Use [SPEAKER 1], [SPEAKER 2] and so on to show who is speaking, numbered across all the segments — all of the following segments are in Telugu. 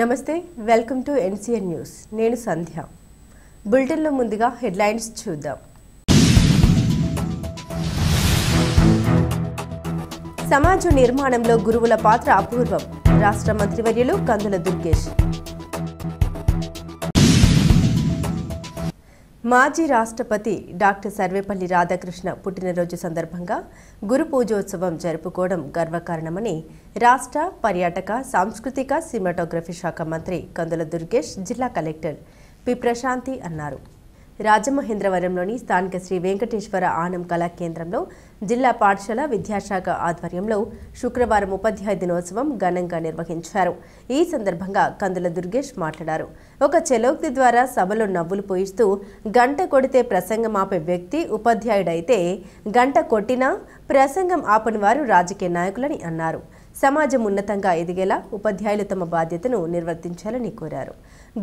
[SPEAKER 1] నమస్తే వెల్కమ్ టు ఎన్సీఎన్ న్యూస్ నేను సంధ్య బులెటిన్లో ముందుగా హెడ్లైన్స్ చూద్దాం సమాజ నిర్మాణంలో గురువుల పాత్ర అపూర్వం రాష్ట్ర మంత్రివర్యులు కందుల దుర్గేష్ మాజీ రాష్ట్రపతి డాక్టర్ సర్వేపల్లి రాధాకృష్ణ పుట్టినరోజు సందర్భంగా గురు పూజోత్సవం జరుపుకోవడం గర్వకారణమని రాష్ట్ర పర్యాటక సాంస్కృతిక సినిమాటోగ్రఫీ శాఖ మంత్రి కందుల దుర్గేష్ జిల్లా కలెక్టర్ పి ప్రశాంతి అన్నారు. రాజమహేంద్రవరంలోని స్థానిక శ్రీ వెంకటేశ్వర ఆనం కళా కేంద్రంలో జిల్లా పాఠశాల విద్యాశాఖ ఆధ్వర్యంలో శుక్రవారం ఉపాధ్యాయ దినోత్సవం ఘనంగా నిర్వహించారు. ఈ సందర్భంగా కందుల దుర్గేష్ మాట్లాడారు. ఒక చలోక్తి ద్వారా సభలో నవ్వులు పోయిస్తూ గంట కొడితే ప్రసంగం ఆపే వ్యక్తి ఉపాధ్యాయుడైతే గంట కొట్టినా ప్రసంగం ఆపని వారు రాజకీయ నాయకులని అన్నారు. సమాజం ఉన్నతంగా ఎదిగేలా ఉపాధ్యాయులు తమ బాధ్యతను నిర్వర్తించాలని కోరారు.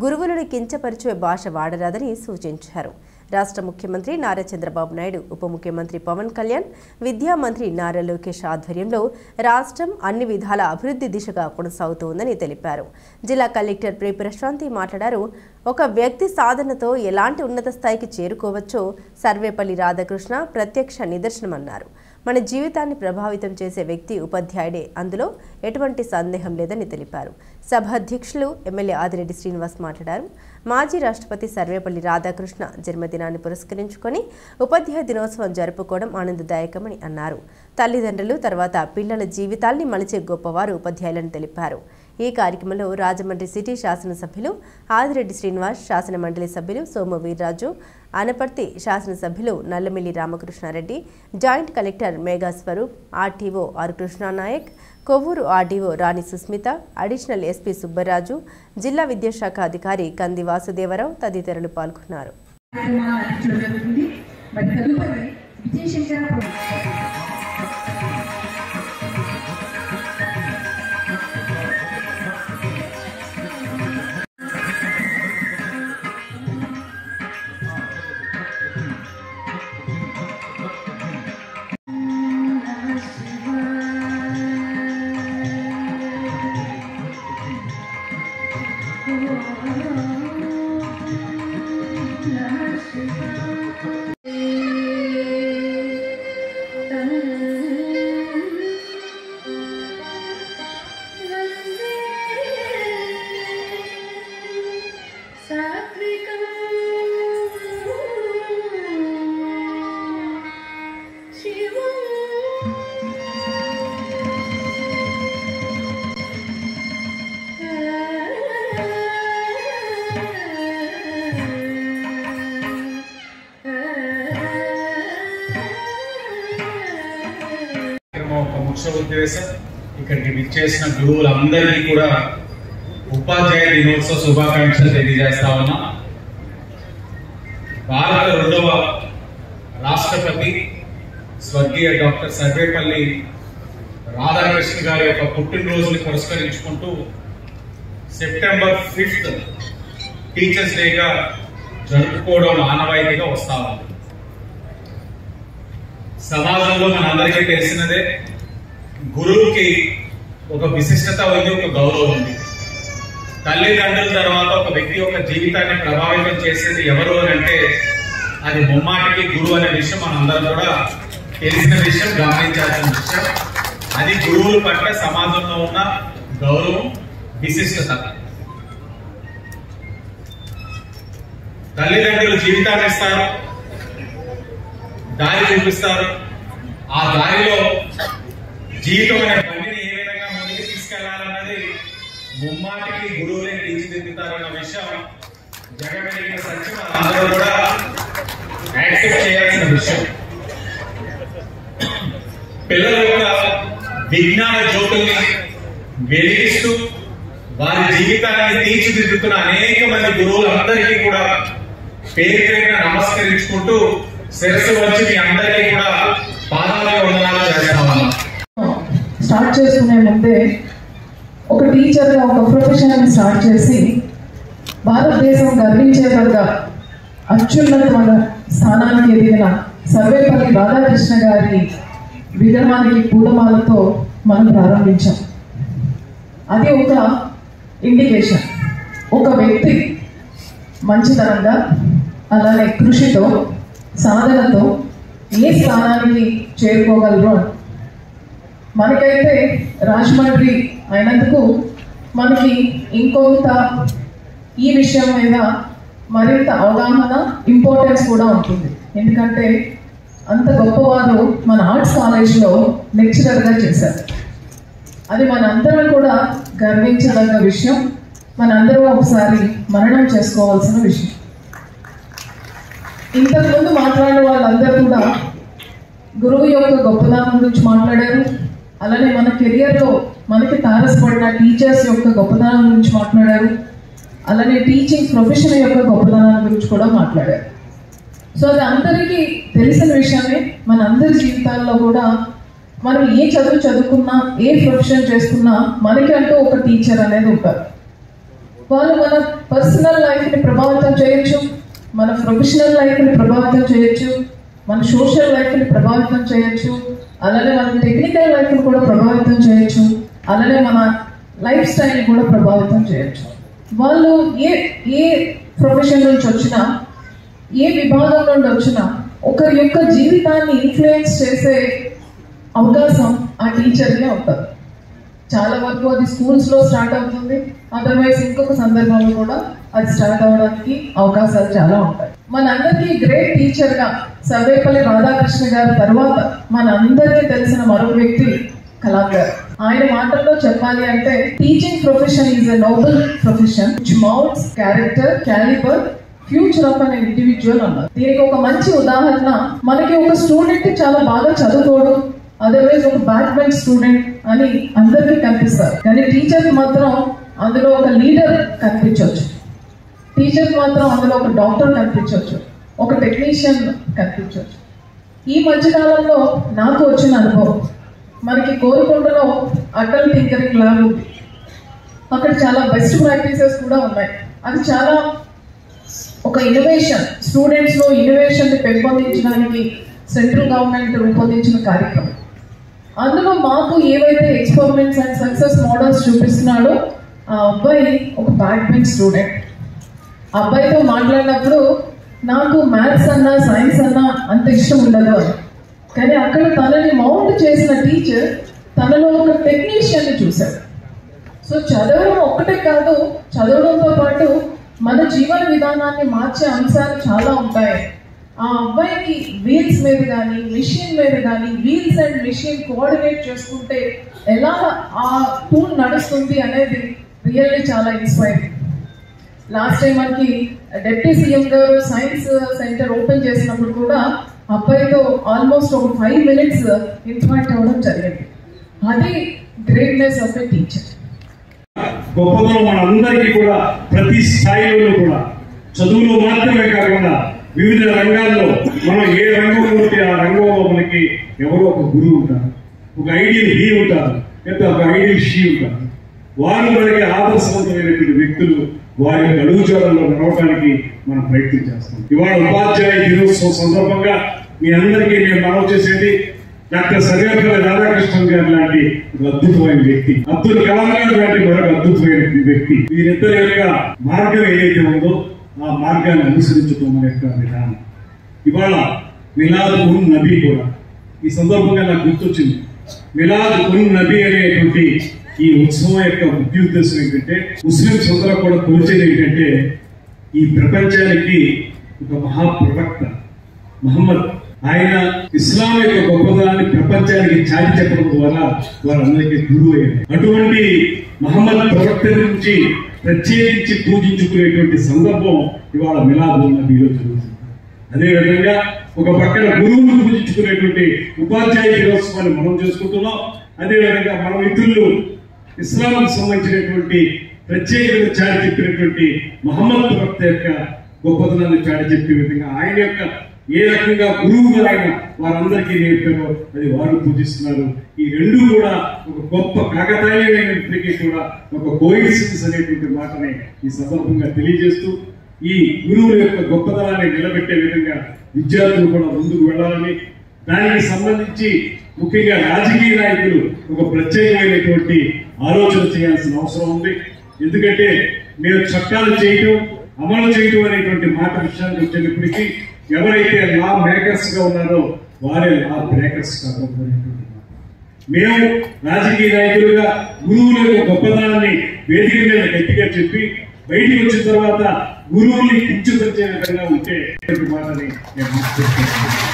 [SPEAKER 1] గురువులను కించపరిచే భాష వాడరాదని సూచించారు. రాష్ట్ర ముఖ్యమంత్రి నారా చంద్రబాబు నాయుడు, ఉప ముఖ్యమంత్రి పవన్ కళ్యాణ్, విద్యా మంత్రి నారా లోకేష్ ఆధ్వర్యంలో రాష్ట్రం అన్ని విధాల అభివృద్ధి దిశగా కొనసాగుతోందని తెలిపారు. జిల్లా కలెక్టర్ పి ప్రశాంతి మాట్లాడారు. ఒక వ్యక్తి సాధనతో ఎలాంటి ఉన్నత స్థాయికి చేరుకోవచ్చో సర్వేపల్లి రాధాకృష్ణ ప్రత్యక్ష నిదర్శనమన్నారు. మన జీవితాన్ని ప్రభావితం చేసే వ్యక్తి ఉపాధ్యాయుడే, అందులో ఎటువంటి సందేహం లేదని తెలిపారు. సభ అధ్యక్షులు ఎమ్మెల్యే ఆదిరెడ్డి శ్రీనివాస్ మాట్లాడారు. మాజీ రాష్ట్రపతి సర్వేపల్లి రాధాకృష్ణ జన్మదినాన్ని పురస్కరించుకొని ఉపాధ్యాయ దినోత్సవం జరుపుకోవడం ఆనందదాయకమని అన్నారు. తల్లిదండ్రులు తర్వాత పిల్లల జీవితాల్ని మలిచే గొప్పవారు ఉపాధ్యాయులని తెలిపారు. ఈ కార్యక్రమంలో రాజమండ్రి సిటీ శాసనసభ్యులు ఆదిరెడ్డి శ్రీనివాస్, శాసన మండలి సభ్యులు సోము వీర్రాజు, అనపర్తి శాసనసభ్యులు Nallamilli Ramakrishna Reddy, joint collector Megha Swaroop, RTO R Krishna Naik, Kovvur RDO Rani Susmitha, additional SP Subbaraju, జిల్లా విద్యాశాఖ అధికారి కంది వాసుదేవరావు తదితరులు పాల్గొన్నారు.
[SPEAKER 2] ముఖ్య ఉద్దేశం ఇక్కడికి విచ్చేసిన గురువులందరికీ కూడా ఉపాధ్యాయ దినోత్సవ శుభాకాంక్షలు తెలియజేస్తా ఉన్నా. భారత 2వ రాష్ట్రపతి స్వర్గీయ డాక్టర్ సర్వేపల్లి రాధాకృష్ణ గారి యొక్క పుట్టినరోజుని పురస్కరించుకుంటూ సెప్టెంబర్ 5th టీచర్స్ డేగా జరుపుకోవడం ఆనవాయితీగా వస్తా ఉంది. సమాజంలో మనందరికీ తెలిసినదే, గురువుకి ఒక విశిష్టత ఉంది, ఒక గౌరవం ఉంది. తల్లిదండ్రుల తర్వాత ఒక వ్యక్తి యొక్క జీవితాన్ని ప్రభావితం చేసేది ఎవరు అని అంటే అది ముమ్మాటికి గురువు అనే విషయం మనందరం కూడా తెలిసిన విషయం, గమనించాల్సిన విషయం. అది గురువుల పట్ల సమాజంలో ఉన్న గౌరవం, విశిష్టత. తల్లిదండ్రులు జీవితాన్ని ఇస్తారు, దారి చూపిస్తారు. ఆ దారిలో జీవితం అనే బండిని ఏ విధంగా ముందుకు తీసుకెళ్లాలన్నది ముమ్మాటికి గురువులే తీర్చిదిద్దుతారన్న విషయం జగమెరిగిన సత్యం, అందరూ కూడా యాక్సెప్ట్ చేయాల్సిన విషయం. పిల్లల యొక్క విజ్ఞాన జ్యోతుల్ని వెలిగిస్తూ వారి జీవితాన్ని తీర్చిదిద్దుతున్న అనేక మంది గురువులందరికీ కూడా పేరు పేరున నమస్కరించుకుంటూ శిరస్సు వచ్చి మీ అందరికీ కూడా పాదాభివందనాలు చేస్తామన్నా.
[SPEAKER 3] స్టార్ట్ చేసుకునే ముందే ఒక టీచర్గా ఒక ప్రొఫెషన్ స్టార్ట్ చేసి భారతదేశం గర్వించేదగ్గ అత్యున్నతమైన స్థానానికి ఎదిగిన సర్వేపల్లి రాధాకృష్ణ గారి విగ్రహానికి పూలమాలతో మనం ప్రారంభించాం. అది ఒక ఇండికేషన్. ఒక వ్యక్తి మంచితనంగా అలానే కృషితో సాధనతో ఏ స్థానానికి చేరుకోగలరు. మనకైతే రాజమండ్రి అయినందుకు మనకి ఇంకొంత ఈ విషయం మీద మరింత అవగాహన ఇంపార్టెన్స్ కూడా ఉంటుంది. ఎందుకంటే అంత గొప్పవారు మన ఆర్ట్స్ కాలేజ్లో లెక్చరర్గా చేశారు. అది మనందరం కూడా గర్వించదగ్గ విషయం. మనందరం ఒకసారి మననం చేసుకోవాల్సిన విషయం. ఇంతకుముందు మాట్లాడిన వాళ్ళందరూ కూడా గురువు యొక్క గొప్పదనం గురించి మాట్లాడారు. అలానే మన కెరియర్లో మనకి తారసపడిన టీచర్స్ యొక్క గొప్పదనం గురించి మాట్లాడారు. అలానే టీచింగ్ ప్రొఫెషన్ యొక్క గొప్పదనం గురించి కూడా మాట్లాడారు. సో అది అందరికీ తెలిసిన విషయమే. మన అందరి జీవితాల్లో కూడా మనం ఏ చదువుకున్నా ఏ ప్రొఫెషన్ చేసుకున్నా మనకి అంటూ ఒక టీచర్ అనేది ఉంటారు. వాళ్ళు మన పర్సనల్ లైఫ్ని ప్రభావితం చేయొచ్చు, మన ప్రొఫెషనల్ లైఫ్ని ప్రభావితం చేయొచ్చు, మన సోషల్ లైఫ్ని ప్రభావితం చేయొచ్చు, అలానే మన టెక్నికల్ లైఫ్ని కూడా ప్రభావితం చేయొచ్చు, అలానే మన లైఫ్ స్టైల్ని కూడా ప్రభావితం చేయొచ్చు. వాళ్ళు ఏ ప్రొఫెషన్ నుంచి వచ్చినా ఏ విభాగం నుండి వచ్చినా ఒకరి యొక్క జీవితాన్ని ఇన్ఫ్లుయెన్స్ చేసే అవకాశం ఆ టీచర్గా ఉంటుంది. చాలా వరకు అది స్కూల్స్లో స్టార్ట్ అవుతుంది. అదర్వైజ్ ఇంకొక సందర్భంలో కూడా అది స్టార్ట్ అవడానికి అవకాశాలు చాలా ఉంటాయి. మనందరికీ గ్రేట్ టీచర్గా సర్వేపల్లి రాధాకృష్ణ గారి తర్వాత మనందరికీ తెలిసిన మరొక వ్యక్తి కలాం గారు. ఆయన మాటల్లో చెప్పాలి అంటే teaching profession is a Nobel profession which moulds character, calibre, future of an individual అన్నారు. దీనికి ఒక మంచి ఉదాహరణ, మనకి ఒక స్టూడెంట్ చాలా బాగా చదువుకోవడం, అదర్వైజ్ ఒక బ్యాక్ బెంచ్ స్టూడెంట్ అని అందరికీ కనిపిస్తారు. కానీ టీచర్ మాత్రం అందులో ఒక లీడర్ కనిపించవచ్చు, టీచర్ మాత్రం అందులో ఒక డాక్టర్ కనిపించవచ్చు, ఒక టెక్నీషియన్ కనిపించవచ్చు. ఈ మధ్యకాలంలో నాకు వచ్చిన అనుభవం, మనకి కోరుకొండలో అటల్ టింకరింగ్ ల్యాబ్ ఉంది. అక్కడ చాలా బెస్ట్ ప్రాక్టీసెస్ కూడా ఉన్నాయి. అది చాలా ఒక ఇన్నోవేషన్, స్టూడెంట్స్లో ఇన్నోవేషన్ పెంపొందించడానికి సెంట్రల్ గవర్నమెంట్ రూపొందించిన కార్యక్రమం. అందులో మాకు ఏవైతే ఎక్స్పెరిమెంట్స్ అండ్ సక్సెస్ మోడల్స్ చూపిస్తున్నాడో ఆ అబ్బాయి ఒక బ్యాక్ బెంచ్ స్టూడెంట్. ఆ అబ్బాయితో మాట్లాడినప్పుడు నాకు మ్యాథ్స్ అన్నా సైన్స్ అన్నా అంత ఇష్టం ఉండదు అని. కానీ అక్కడ తనని మౌంట్ చేసిన టీచర్ తనలో ఒక టెక్నీషియన్ని చూశాడు. సో చదవడం ఒక్కటే కాదు, చదవడంతో పాటు మన జీవన విధానాన్ని మార్చే అంశాలు చాలా ఉంటాయి. ఆ అబ్బాయికి వీల్స్ మీద కానీ మిషన్ మీద కానీ వీల్స్ అండ్ మిషన్ కోఆర్డినేట్ చేసుకుంటే ఎలా ఆ టూల్ నడుస్తుంది అనేది రియల్లీ చాలా ఇన్స్పైరింగ్. లాస్ట్ టైం మనకి డిప్యూటీ సీఎం గారు సైన్స్ సెంటర్ ఓపెన్ చేసినప్పుడు కూడా అబ్బాయితో ఆల్మోస్ట్ ఒక 5 minutes ఇంటరాక్ట్ అవ్వడం జరిగింది. అది గ్రేట్నెస్ ఆఫ్ ఎ టీచర్.
[SPEAKER 4] గొప్పదనం మనందరికీ కూడా ప్రతి స్థాయిలో కూడా చదువులో మాత్రమే కాకుండా వివిధ రంగాల్లో మనం ఏ రంగంలో ఉంటే ఆ రంగంలో మనకి ఎవరో ఒక గురువు ఉంటారు, ఒక ఐడియల్ హీ ఉంటారు, లేదా ఒక ఐడియల్ షీ ఉంటారు. వారు మనకి ఆదర్శవంతమైనటువంటి వ్యక్తులు. వారి అడుగుజాడల్లో నడవడానికి మనం ప్రయత్నం చేస్తాం. ఇవాళ ఉపాధ్యాయ దినోత్సవం సందర్భంగా మీ అందరికీ నేను మనవి చేసేది, డాక్టర్ సర్వేపల్లి రాధాకృష్ణన్ గారు లాంటి ఒక అద్భుతమైన వ్యక్తి, అబ్దుల్ కలాం గారు లాంటి మరొక అద్భుతమైన వ్యక్తి. వీరిద్దరి యొక్క మార్గం ఏదైతే ఉందో ఆ మార్గాన్ని అనుసరించడం మన యొక్క విధానం. ఇవాళ మిలాద్ ఉన్ నబీ కూడా ఈ సందర్భంగా నాకు గుర్తొచ్చింది. మిలాద్ ఉన్ నబీ అనేటువంటి ఈ ఉత్సవం యొక్క ముఖ్య ఉద్దేశం ఏంటంటే, ముస్లింస్ అందరూ కూడా తోచేది ఏంటంటే, ఈ ప్రపంచానికి ఒక మహాప్రవక్త మహమ్మద్, ఆయన ఇస్లాం యొక్క గొప్పదనాన్ని ప్రపంచానికి చాటి చెప్పడం ద్వారా వారందరికీ గురువు అయ్యారు. అటువంటి మహమ్మద్ ప్రవక్త నుంచి ప్రత్యేకించి పూజించుకునేటువంటి సందర్భం ఇవాళ మిలాద్ ఉన్ నబీలో జరుగుతుంది. అదేవిధంగా ఒక పక్కన గురువును పూజించుకునేటువంటి ఉపాధ్యాయ దినోత్సవాన్ని మనం చేసుకుంటున్నాం. అదేవిధంగా మన మిత్రులు ఇస్లాంకు సంబంధించినటువంటి ప్రత్యేకంగా చాటి చెప్పినటువంటి మహమ్మద్ ప్రవక్త యొక్క గొప్పతనాన్ని చాటి చెప్పే విధంగా ఆయన యొక్క ఏ రకంగా గురువుగా ఆయన వారందరికీ నేర్పారో అది వారు పూజిస్తున్నారు. ఈ రెండు కూడా ఒక గొప్ప కాకతాళీయమైనప్పటికీ కూడా ఒక కోయిన్సిడెన్స్ అనేటువంటి మాటని ఈ సందర్భంగా తెలియజేస్తూ, ఈ గురువుల యొక్క గొప్పతనాన్ని నిలబెట్టే విధంగా విద్యార్థులు కూడా ముందుకు వెళ్ళాలని, దానికి సంబంధించి ముఖ్యంగా రాజకీయ నాయకులు ఒక ప్రత్యేకమైనటువంటి ఆలోచన చేయాల్సిన అవసరం ఉంది. ఎందుకంటే మేము చట్టాలు చేయటం అమలు చేయటం అనేటువంటి మాట విషయానికి వచ్చేటప్పటికీ ఎవరైతే లా మేకర్స్ గా ఉన్నారో వారే లా బ్రేకర్స్ కాకపోయినటువంటి మేము రాజకీయ నాయకులుగా గురువుల యొక్క గొప్పతనాన్ని వేదిక మీద గట్టిగా చెప్పి బయటికి వచ్చిన తర్వాత గురువుల్ని కించపరిచే విధంగా ఉంటే మాటని నేను